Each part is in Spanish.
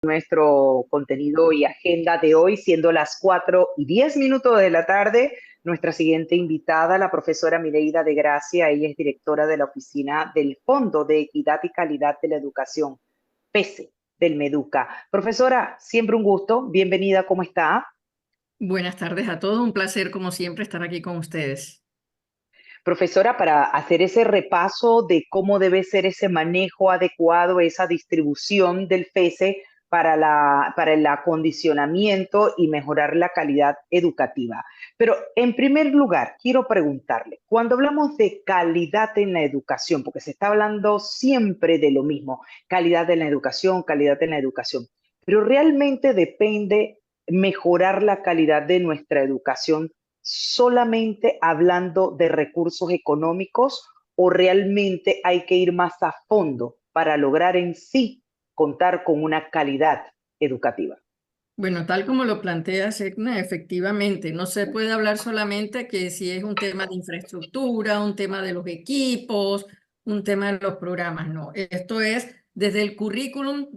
Nuestro contenido y agenda de hoy, siendo las 4:10 de la tarde. Nuestra siguiente invitada, la profesora Mireida de Gracia, ella es directora de la Oficina del Fondo de Equidad y Calidad de la Educación, PESE, del MEDUCA. Profesora, siempre un gusto, bienvenida, ¿cómo está? Buenas tardes a todos, un placer como siempre estar aquí con ustedes. Profesora, para hacer ese repaso de cómo debe ser ese manejo adecuado, esa distribución del FESE para el acondicionamiento y mejorar la calidad educativa. Pero en primer lugar, quiero preguntarle, cuando hablamos de calidad en la educación, porque se está hablando siempre de lo mismo, calidad en la educación, pero realmente depende mejorar la calidad de nuestra educación solamente hablando de recursos económicos o realmente hay que ir más a fondo para lograr en sí contar con una calidad educativa? Bueno, tal como lo plantea Segna, efectivamente, no se puede hablar solamente que si es un tema de infraestructura, un tema de los equipos, un tema de los programas, no. Esto es desde el currículum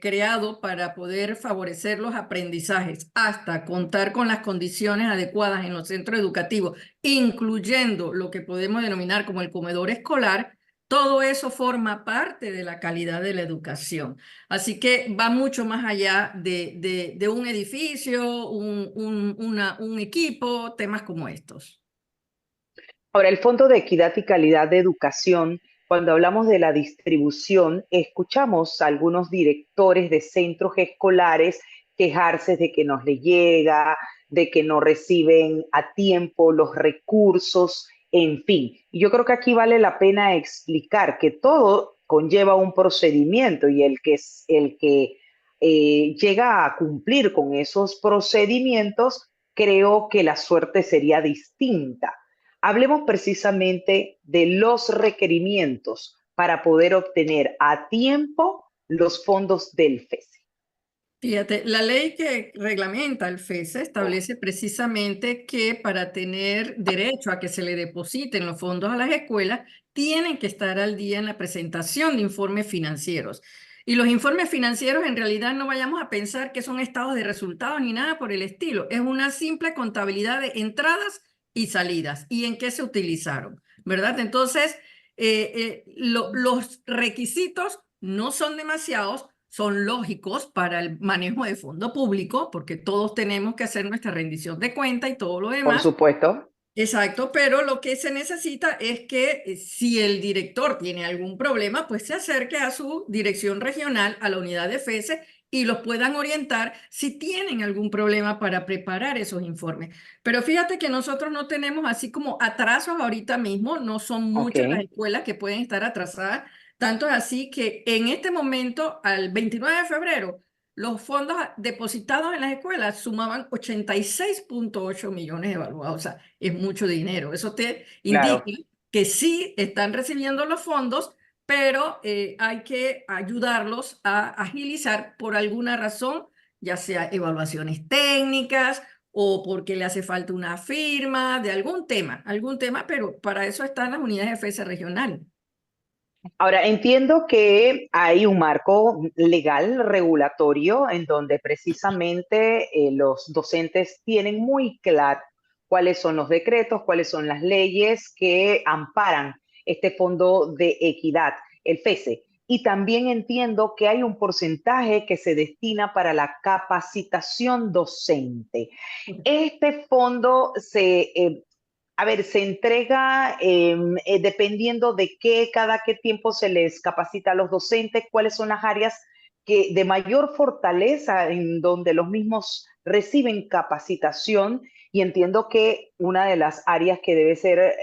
creado para poder favorecer los aprendizajes hasta contar con las condiciones adecuadas en los centros educativos, incluyendo lo que podemos denominar como el comedor escolar. Todo eso forma parte de la calidad de la educación. Así que va mucho más allá de un edificio, un equipo, temas como estos. Ahora, el Fondo de Equidad y Calidad de Educación, cuando hablamos de la distribución, escuchamos a algunos directores de centros escolares quejarse de que no les llega, de que no reciben a tiempo los recursos, en fin. Y yo creo que aquí vale la pena explicar que todo conlleva un procedimiento y el que llega a cumplir con esos procedimientos, creo que la suerte sería distinta. Hablemos precisamente de los requerimientos para poder obtener a tiempo los fondos del FESE. Fíjate, la ley que reglamenta el FESE establece precisamente que para tener derecho a que se le depositen los fondos a las escuelas, tienen que estar al día en la presentación de informes financieros. Y los informes financieros en realidad no vayamos a pensar que son estados de resultados ni nada por el estilo. Es una simple contabilidad de entradas y salidas y en qué se utilizaron, ¿verdad? Entonces, los requisitos no son demasiados, son lógicos para el manejo de fondo público, porque todos tenemos que hacer nuestra rendición de cuenta y todo lo Por demás. supuesto. Exacto, pero lo que se necesita es que si el director tiene algún problema, pues se acerque a su dirección regional, a la unidad de FESE, y los puedan orientar si tienen algún problema para preparar esos informes. Pero fíjate que nosotros no tenemos así como atrasos ahorita mismo, no son Ok. muchas las escuelas que pueden estar atrasadas, tanto es así que en este momento, al 29 de febrero, los fondos depositados en las escuelas sumaban 86,8 millones de evaluados. O sea, es mucho dinero. Eso te indica Claro. que sí están recibiendo los fondos, pero hay que ayudarlos a agilizar por alguna razón, ya sea evaluaciones técnicas o porque le hace falta una firma de algún tema, pero para eso están las unidades de FESE regional. Ahora, entiendo que hay un marco legal, regulatorio, en donde precisamente los docentes tienen muy claro cuáles son los decretos, cuáles son las leyes que amparan este fondo de equidad, el FESE. Y también entiendo que hay un porcentaje que se destina para la capacitación docente. Este fondo se entrega dependiendo de cada qué tiempo se les capacita a los docentes, cuáles son las áreas que de mayor fortaleza en donde los mismos reciben capacitación y entiendo que una de las áreas que debe ser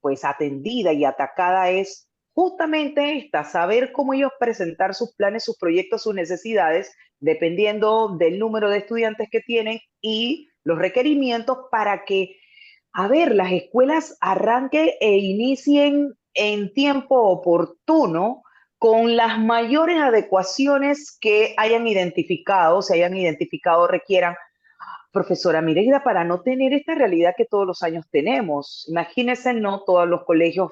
pues atendida y atacada es justamente esta, saber cómo ellos presentar sus planes, sus proyectos, sus necesidades, dependiendo del número de estudiantes que tienen y los requerimientos para que las escuelas arranquen e inicien en tiempo oportuno con las mayores adecuaciones que hayan identificado, se hayan identificado, requieran. Profesora Mireida, para no tener esta realidad que todos los años tenemos, imagínense, no todos los colegios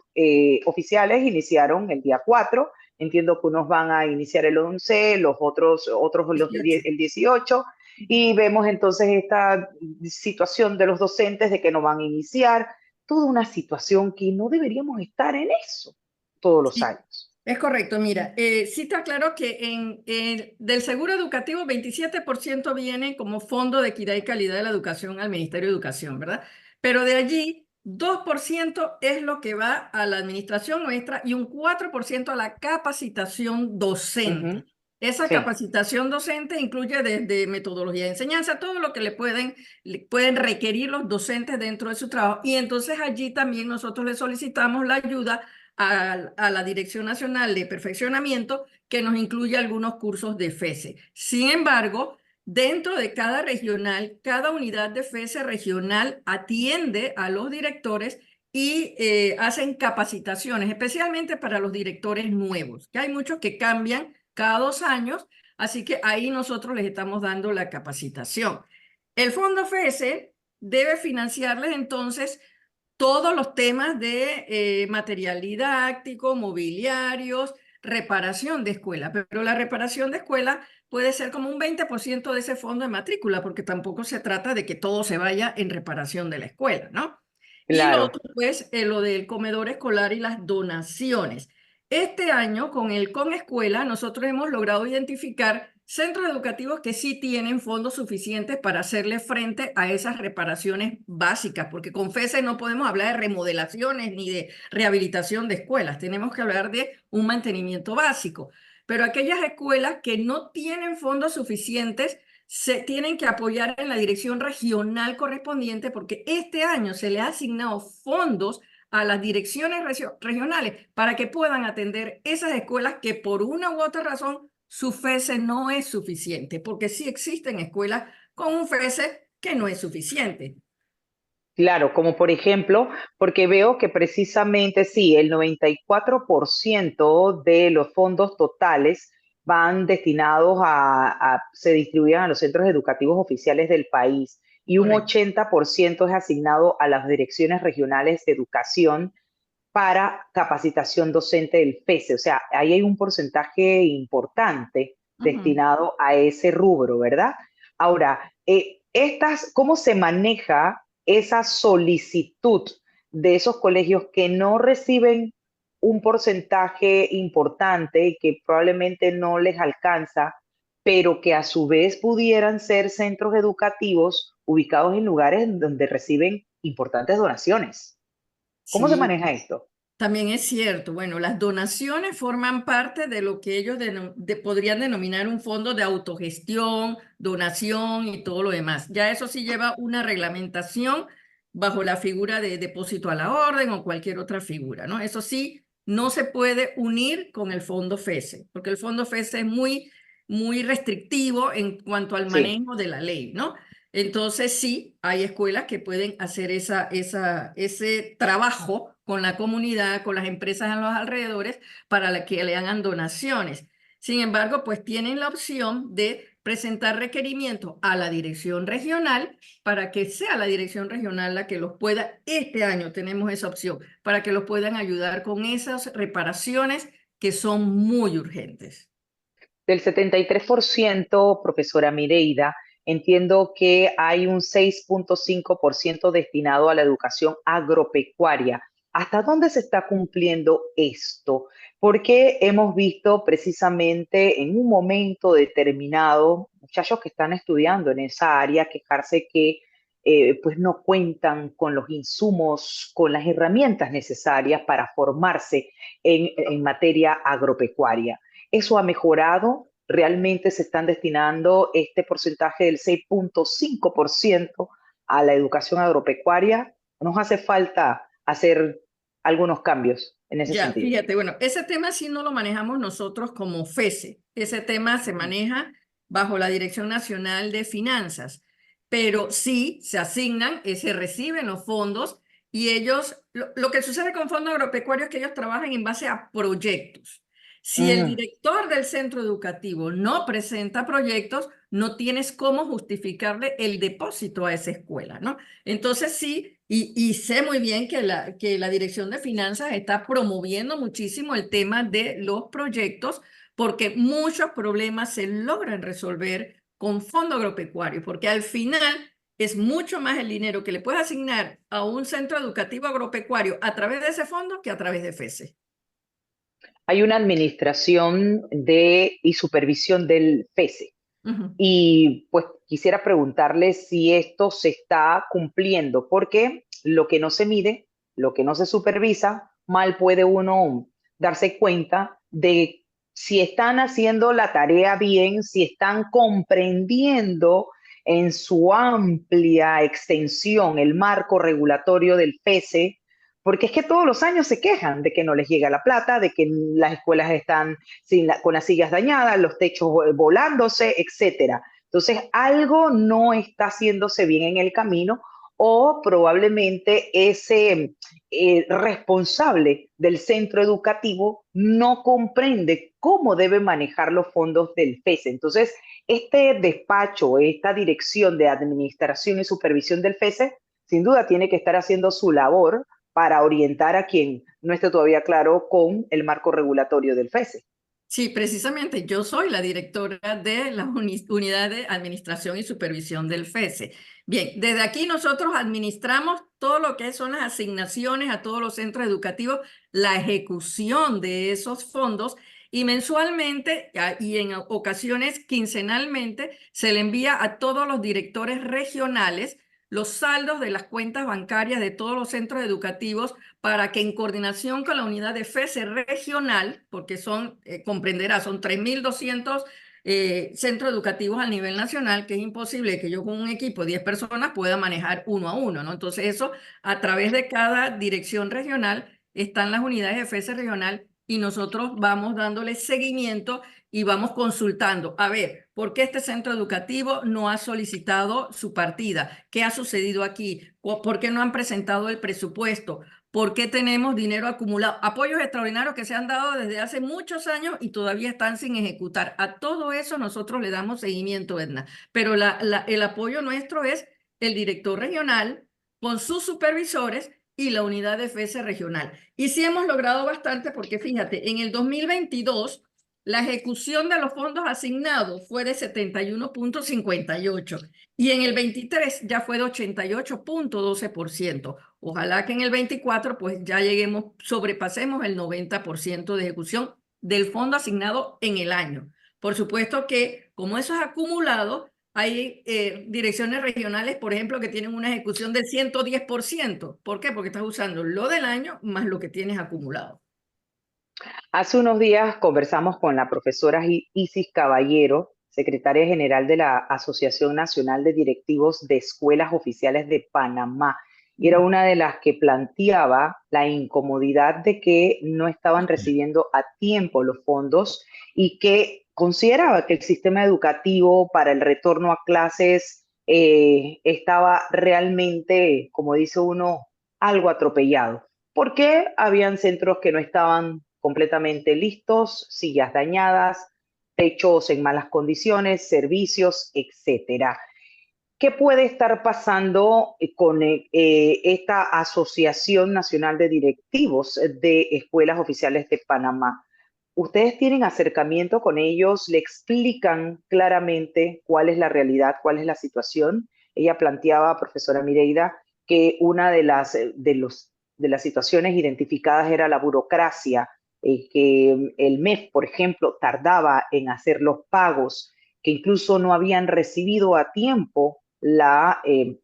oficiales iniciaron el día 4 Entiendo que unos van a iniciar el 11, los otros Dieciocho. el 18, y vemos entonces esta situación de los docentes de que no van a iniciar, toda una situación que no deberíamos estar en eso todos los Sí, años. es correcto. Mira, sí está claro que del seguro educativo 27% viene como fondo de equidad y calidad de la educación al Ministerio de Educación, ¿verdad? Pero de allí 2% es lo que va a la administración nuestra y un 4% a la capacitación Ujú. docente. Esa Sí, capacitación docente incluye desde metodología de enseñanza, todo lo que le pueden requerir los docentes dentro de su trabajo. Y entonces allí también nosotros le solicitamos la ayuda a la Dirección Nacional de Perfeccionamiento, que nos incluye algunos cursos de FESE. Sin embargo, dentro de cada regional, cada unidad de FESE regional atiende a los directores y hacen capacitaciones, especialmente para los directores nuevos, que hay muchos que cambian cada 2 años, así que ahí nosotros les estamos dando la capacitación. El Fondo FESE debe financiarles entonces todos los temas de material didáctico, mobiliarios, reparación de escuela, pero la reparación de escuela puede ser como un 20% de ese fondo de matrícula, porque tampoco se trata de que todo se vaya en reparación de la escuela, ¿no? Y lo claro. otro, pues, lo del comedor escolar y las donaciones. Este año, con el Con Escuela, nosotros hemos logrado identificar centros educativos que sí tienen fondos suficientes para hacerle frente a esas reparaciones básicas, porque con FESE no podemos hablar de remodelaciones ni de rehabilitación de escuelas, tenemos que hablar de un mantenimiento básico. Pero aquellas escuelas que no tienen fondos suficientes se tienen que apoyar en la dirección regional correspondiente porque este año se le ha asignado fondos a las direcciones regionales para que puedan atender esas escuelas que por una u otra razón su FESE no es suficiente, porque sí existen escuelas con un FESE que no es suficiente. Claro, como por ejemplo, porque veo que precisamente sí, el 94% de los fondos totales van destinados se distribuyen a los centros educativos oficiales del país y un Correcto. 80% es asignado a las direcciones regionales de educación para capacitación docente del FESE. O sea, ahí hay un porcentaje importante Ujú. destinado a ese rubro, ¿verdad? Ahora, ¿cómo se maneja esa solicitud de esos colegios que no reciben un porcentaje importante que probablemente no les alcanza, pero que a su vez pudieran ser centros educativos ubicados en lugares donde reciben importantes donaciones? ¿Cómo se Sí, maneja esto? también es cierto. Bueno, las donaciones forman parte de lo que ellos podrían denominar un fondo de autogestión, donación y todo lo demás. Ya eso sí lleva una reglamentación bajo la figura de depósito a la orden o cualquier otra figura, ¿no? Eso sí, no se puede unir con el fondo FESE, porque el fondo FESE es muy restrictivo en cuanto al Sí. manejo de la ley, ¿no? Entonces, sí, hay escuelas que pueden hacer ese trabajo con la comunidad, con las empresas en los alrededores, para que le hagan donaciones. Sin embargo, pues tienen la opción de presentar requerimientos a la dirección regional para que sea la dirección regional la que los pueda, este año tenemos esa opción, para que los puedan ayudar con esas reparaciones que son muy urgentes. Del 73%, profesora Mireida, entiendo que hay un 6,5% destinado a la educación agropecuaria. ¿Hasta dónde se está cumpliendo esto? Porque hemos visto precisamente en un momento determinado muchachos que están estudiando en esa área quejarse que pues no cuentan con los insumos, con las herramientas necesarias para formarse en materia agropecuaria. ¿Eso ha mejorado? ¿Realmente se están destinando este porcentaje del 6,5% a la educación agropecuaria? ¿Nos hace falta hacer algunos cambios en ese Ya, sentido? fíjate, bueno, ese tema sí no lo manejamos nosotros como FESE. Ese tema se Ujú. maneja bajo la Dirección Nacional de Finanzas, pero sí se asignan, se reciben los fondos y ellos, lo que sucede con Fondo Agropecuario es que ellos trabajan en base a proyectos. Si el Mm. director del centro educativo no presenta proyectos, no tienes cómo justificarle el depósito a esa escuela, ¿no? Entonces sí, y sé muy bien que la Dirección de Finanzas está promoviendo muchísimo el tema de los proyectos porque muchos problemas se logran resolver con fondo agropecuario, porque al final es mucho más el dinero que le puedes asignar a un centro educativo agropecuario a través de ese fondo que a través de FESE. Hay una administración y supervisión del FESE. Ujú. Y pues quisiera preguntarle si esto se está cumpliendo, porque lo que no se mide, lo que no se supervisa, mal puede uno darse cuenta de si están haciendo la tarea bien, si están comprendiendo en su amplia extensión el marco regulatorio del FESE, porque es que todos los años se quejan de que no les llega la plata, de que las escuelas están con las sillas dañadas, los techos volándose, etcétera. Entonces, algo no está haciéndose bien en el camino o probablemente ese responsable del centro educativo no comprende cómo debe manejar los fondos del FESE. Entonces, este despacho, esta dirección de administración y supervisión del FESE, sin duda tiene que estar haciendo su labor para orientar a quien no esté todavía claro con el marco regulatorio del FESE. Sí, precisamente yo soy la directora de la unidad de administración y supervisión del FESE. Bien, desde aquí nosotros administramos todo lo que son las asignaciones a todos los centros educativos, la ejecución de esos fondos y mensualmente y en ocasiones quincenalmente se le envía a todos los directores regionales los saldos de las cuentas bancarias de todos los centros educativos para que en coordinación con la unidad de FESE regional, porque son, comprenderá, son 3.200 centros educativos a nivel nacional, que es imposible que yo con un equipo de 10 personas pueda manejar uno a uno, ¿no? Entonces eso, a través de cada dirección regional, están las unidades de FESE regional y nosotros vamos dándole seguimiento y vamos consultando. A ver, ¿por qué este centro educativo no ha solicitado su partida? ¿Qué ha sucedido aquí? ¿Por qué no han presentado el presupuesto? ¿Por qué tenemos dinero acumulado? Apoyos extraordinarios que se han dado desde hace muchos años y todavía están sin ejecutar. A todo eso nosotros le damos seguimiento, Edna. Pero el apoyo nuestro es el director regional con sus supervisores y la unidad de FESE regional. Y sí hemos logrado bastante porque fíjate, en el 2022 la ejecución de los fondos asignados fue de 71,58 y en el 23 ya fue de 88,12%. Ojalá que en el 24 pues ya lleguemos, sobrepasemos el 90% de ejecución del fondo asignado en el año. Por supuesto que como eso es acumulado, hay direcciones regionales, por ejemplo, que tienen una ejecución del 110%. ¿Por qué? Porque estás usando lo del año más lo que tienes acumulado. Hace unos días conversamos con la profesora Isis Caballero, secretaria general de la Asociación Nacional de Directivos de Escuelas Oficiales de Panamá. Y era una de las que planteaba la incomodidad de que no estaban recibiendo a tiempo los fondos y que consideraba que el sistema educativo para el retorno a clases estaba realmente, como dice uno, algo atropellado porque habían centros que no estaban completamente listos, sillas dañadas, techos en malas condiciones, servicios, etcétera. ¿Qué puede estar pasando con esta Asociación Nacional de Directivos de Escuelas Oficiales de Panamá? ¿Ustedes tienen acercamiento con ellos? ¿Le explican claramente cuál es la realidad, cuál es la situación? Ella planteaba, profesora Mireida, que una de las situaciones identificadas era la burocracia, que el MEF, por ejemplo, tardaba en hacer los pagos, que incluso no habían recibido a tiempo el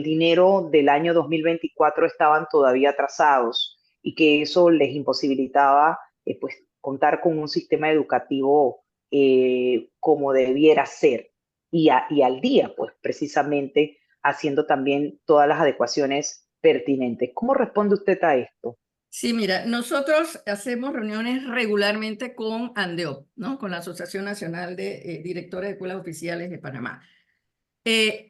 dinero del año 2024, estaban todavía atrasados y que eso les imposibilitaba pues, contar con un sistema educativo como debiera ser y al día, pues precisamente haciendo también todas las adecuaciones pertinentes. ¿Cómo responde usted a esto? Sí, mira, nosotros hacemos reuniones regularmente con ANDEOP, ¿no? Con la Asociación Nacional de Directores de Escuelas Oficiales de Panamá.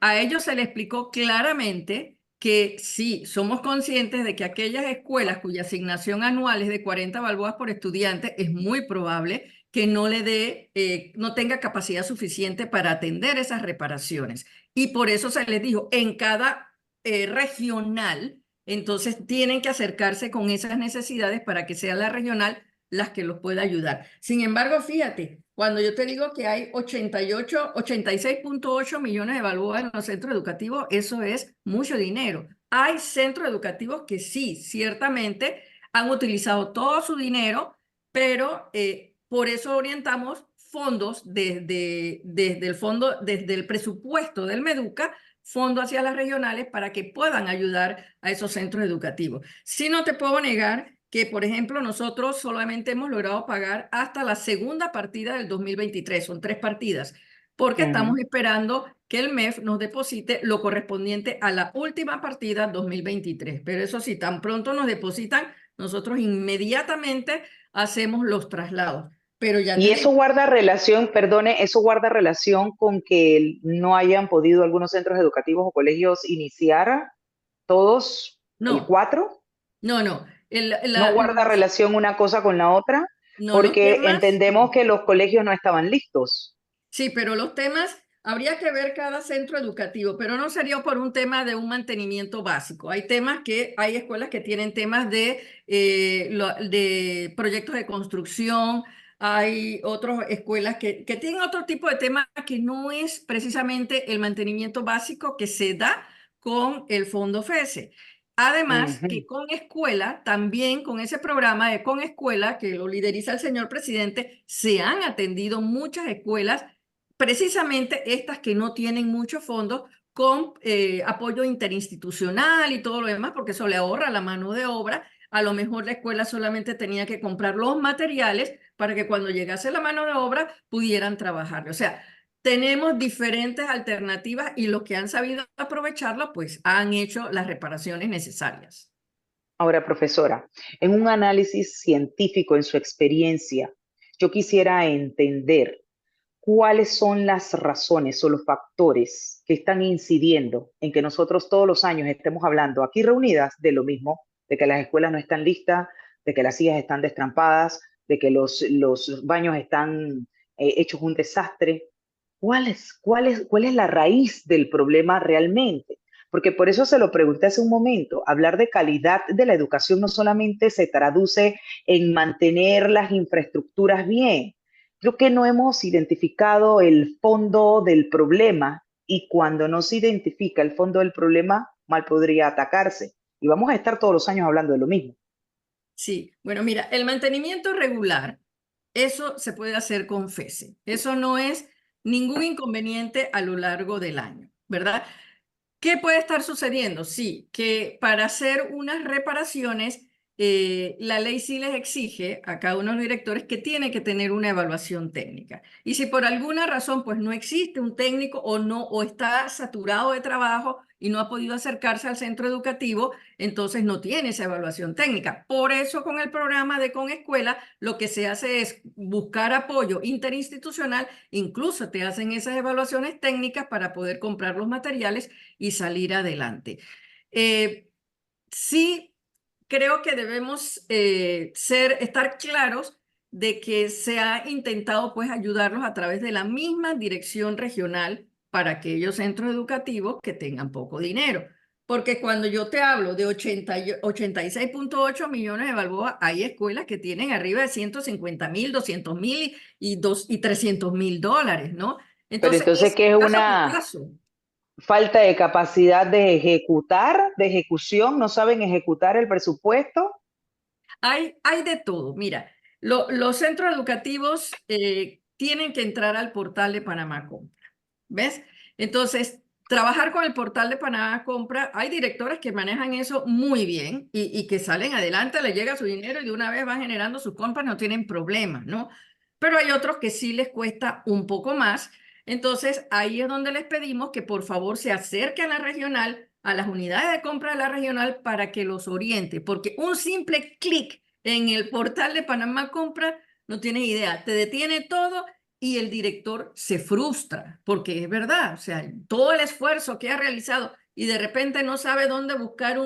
A ellos se les explicó claramente que sí, somos conscientes de que aquellas escuelas cuya asignación anual es de 40 balboas por estudiante, es muy probable que no le dé, no tenga capacidad suficiente para atender esas reparaciones. Y por eso se les dijo, en cada regional, entonces tienen que acercarse con esas necesidades para que sea la regional las que los pueda ayudar. Sin embargo, fíjate, cuando yo te digo que hay 86.8 millones de balboas en los centros educativos, eso es mucho dinero. Hay centros educativos que sí, ciertamente han utilizado todo su dinero, pero por eso orientamos fondos desde el fondo, desde el presupuesto del Meduca, fondos hacia las regionales para que puedan ayudar a esos centros educativos. Si no te puedo negar que, por ejemplo, nosotros solamente hemos logrado pagar hasta la segunda partida del 2023, son 3 partidas, porque estamos esperando que el MEF nos deposite lo correspondiente a la última partida 2023. Pero eso sí, tan pronto nos depositan, nosotros inmediatamente hacemos los traslados. Pero ya Y te eso digo, guarda relación, perdone, eso guarda relación con que no hayan podido algunos centros educativos o colegios iniciar todos el no, 4. no. No guarda relación una cosa con la otra, No, los porque temas, entendemos no. que los colegios no estaban listos. Sí, pero los temas, habría que ver cada centro educativo, pero no sería por un tema de un mantenimiento básico. Hay temas que, hay escuelas que tienen temas de proyectos de construcción, hay otras escuelas que tienen otro tipo de temas que no es precisamente el mantenimiento básico que se da con el Fondo FESE. Además, Ujú. que con escuela, también con ese programa de con escuela, que lo lideriza el señor presidente, se han atendido muchas escuelas precisamente estas que no tienen muchos fondos con apoyo interinstitucional y todo lo demás, porque eso le ahorra la mano de obra. A lo mejor la escuela solamente tenía que comprar los materiales para que cuando llegase la mano de obra pudieran trabajar. O sea, tenemos diferentes alternativas y los que han sabido aprovecharlo, pues han hecho las reparaciones necesarias. Ahora, profesora, en un análisis científico, en su experiencia, yo quisiera entender cuáles son las razones o los factores que están incidiendo en que nosotros todos los años estemos hablando aquí reunidas de lo mismo, de que las escuelas no están listas, de que las sillas están destrampadas, de que los baños están hechos un desastre. ¿Cuál es la raíz del problema realmente? Porque por eso se lo pregunté hace un momento. Hablar de calidad de la educación no solamente se traduce en mantener las infraestructuras bien. Creo que no hemos identificado el fondo del problema y cuando no se identifica el fondo del problema, mal podría atacarse. Y vamos a estar todos los años hablando de lo mismo. Sí, bueno, mira, el mantenimiento regular, eso se puede hacer con FESE. Eso no es ningún inconveniente a lo largo del año, ¿verdad? ¿Qué puede estar sucediendo? Sí, que para hacer unas reparaciones, la ley sí les exige a cada uno de los directores que tiene que tener una evaluación técnica. Y si por alguna razón pues no existe un técnico o no, o está saturado de trabajo y no ha podido acercarse al centro educativo, entonces no tiene esa evaluación técnica. Por eso con el programa de Con Escuela lo que se hace es buscar apoyo interinstitucional, incluso te hacen esas evaluaciones técnicas para poder comprar los materiales y salir adelante. Eh, sí, creo que debemos estar claros de que se ha intentado pues ayudarlos a través de la misma dirección regional para aquellos centros educativos que tengan poco dinero. Porque cuando yo te hablo de 86.8 millones de balboas, hay escuelas que tienen arriba de 150.000, 200.000 y 300.000 dólares, ¿no? Pero Entonces, entonces, es ¿qué es caso por una caso. falta de capacidad de ejecutar, de ejecución? ¿No saben ejecutar el presupuesto? Hay de todo. Mira, los centros educativos tienen que entrar al portal de Panamá Compra. ¿Ves? Entonces, trabajar con el portal de Panamá Compra, hay directores que manejan eso muy bien y que salen adelante, les llega su dinero y de una vez van generando sus compras, no tienen problemas, ¿no? Pero hay otros que sí les cuesta un poco más. Entonces, ahí es donde les pedimos que por favor se acerquen a la regional, a las unidades de compra de la regional para que los oriente, porque un simple clic en el portal de Panamá Compra, no tienes idea, te detiene todo y el director se frustra, porque es verdad, o sea, todo el esfuerzo que ha realizado y de repente no sabe dónde buscar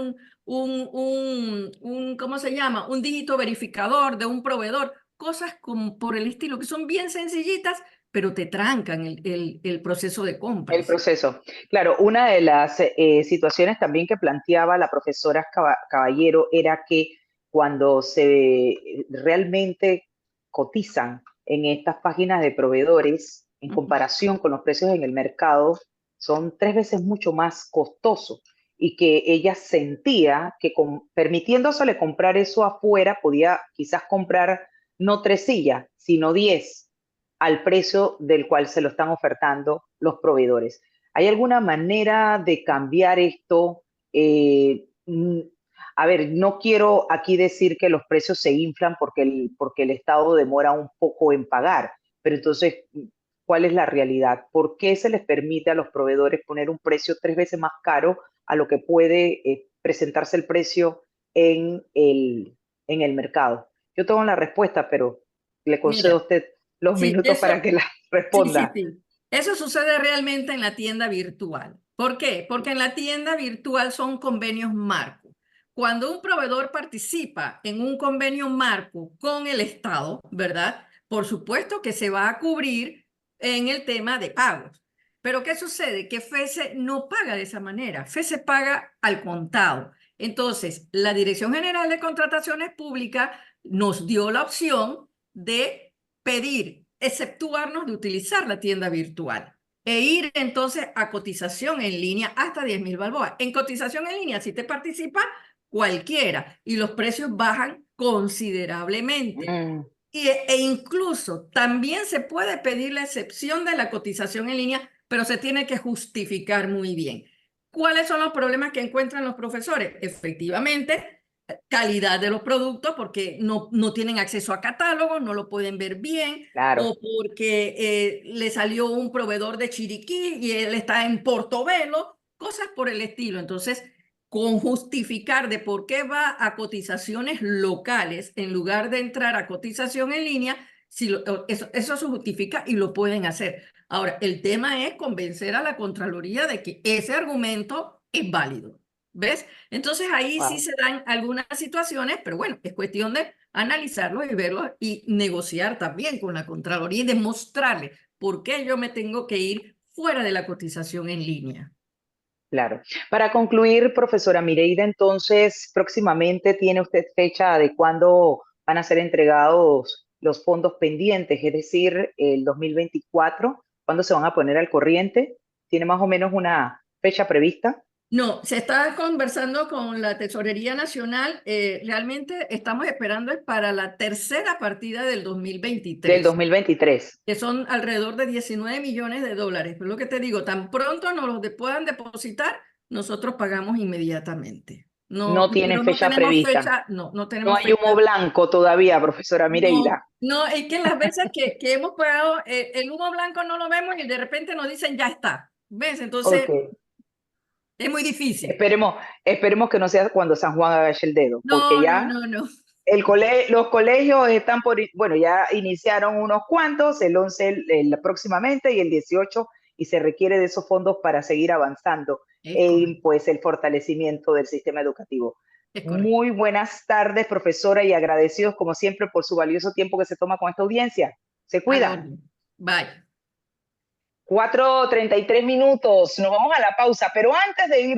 ¿cómo se llama? Un dígito verificador de un proveedor, cosas como por el estilo, que son bien sencillitas, pero te trancan el proceso de El compras. proceso. Claro, una de las situaciones también que planteaba la profesora Caballero era que cuando se realmente cotizan en estas páginas de proveedores, en comparación con los precios en el mercado, son 3 veces mucho más costosos y que ella sentía que permitiéndosele comprar eso afuera, podía quizás comprar no 3 sillas, sino 10 al precio del cual se lo están ofertando los proveedores. ¿Hay alguna manera de cambiar esto? A ver, no quiero aquí decir que los precios se inflan porque el Estado demora un poco en pagar, pero entonces, ¿cuál es la realidad? ¿Por qué se les permite a los proveedores poner un precio 3 veces más caro a lo que puede presentarse el precio en en el mercado? Yo tengo la respuesta, pero le concedo a Mira, usted los sí, minutos para que la sí, responda. sí. Eso sucede realmente en la tienda virtual. ¿Por qué? Porque en la tienda virtual son convenios marco. Cuando un proveedor participa en un convenio marco con el Estado, ¿verdad? Por supuesto que se va a cubrir en el tema de pagos. Pero ¿qué sucede? Que FESE no paga de esa manera. FESE paga al contado. Entonces, la Dirección General de Contrataciones Públicas nos dio la opción de pedir, exceptuarnos de utilizar la tienda virtual e ir entonces a cotización en línea hasta 10.000 balboas. En cotización en línea, si te participa cualquiera y los precios bajan considerablemente. Mm, E incluso también se puede pedir la excepción de la cotización en línea, pero se tiene que justificar muy bien. ¿Cuáles son los problemas que encuentran los profesores? Efectivamente, calidad de los productos porque no tienen acceso a catálogos, no lo pueden ver bien, claro, o porque le salió un proveedor de Chiriquí y él está en Portobelo, cosas por el estilo. Entonces, con justificar de por qué va a cotizaciones locales en lugar de entrar a cotización en línea, si eso se justifica y lo pueden hacer. Ahora, el tema es convencer a la Contraloría de que ese argumento es válido. ¿Ves? Entonces ahí sí wow. se dan algunas situaciones, pero bueno, es cuestión de analizarlo y verlo y negociar también con la Contraloría y demostrarle por qué yo me tengo que ir fuera de la cotización en línea. Claro. Para concluir, profesora Mireida, entonces, próximamente tiene usted fecha de cuándo van a ser entregados los fondos pendientes, es decir, el 2024, ¿cuándo se van a poner al corriente? ¿Tiene más o menos una fecha prevista? No, se está conversando con la Tesorería Nacional. Realmente estamos esperando es para la tercera partida del Del 2023, 2023. que son alrededor de 19 millones de dólares. Pero lo que te digo, tan pronto nos los puedan depositar, nosotros pagamos inmediatamente. No, No tienen pero no fecha tenemos prevista. fecha, no No tenemos hay humo fecha. blanco todavía, profesora No, Mireida. no, es que las veces que hemos pagado, el humo blanco no lo vemos y de repente nos dicen ya está. ¿Ves? Ok. Entonces es muy difícil. Esperemos, esperemos que no sea cuando San Juan haga el dedo, porque No, no, ya no, no. los colegios están bueno, ya iniciaron unos cuantos, el 11 próximamente y el 18, y se requiere de esos fondos para seguir avanzando Es en correcto, pues, el fortalecimiento del sistema educativo. es correcto. Muy buenas tardes, profesora, y agradecidos como siempre por su valioso tiempo que se toma con esta audiencia. Se A la cuida. orden. Bye. 4:33, nos vamos a la pausa, pero antes de ir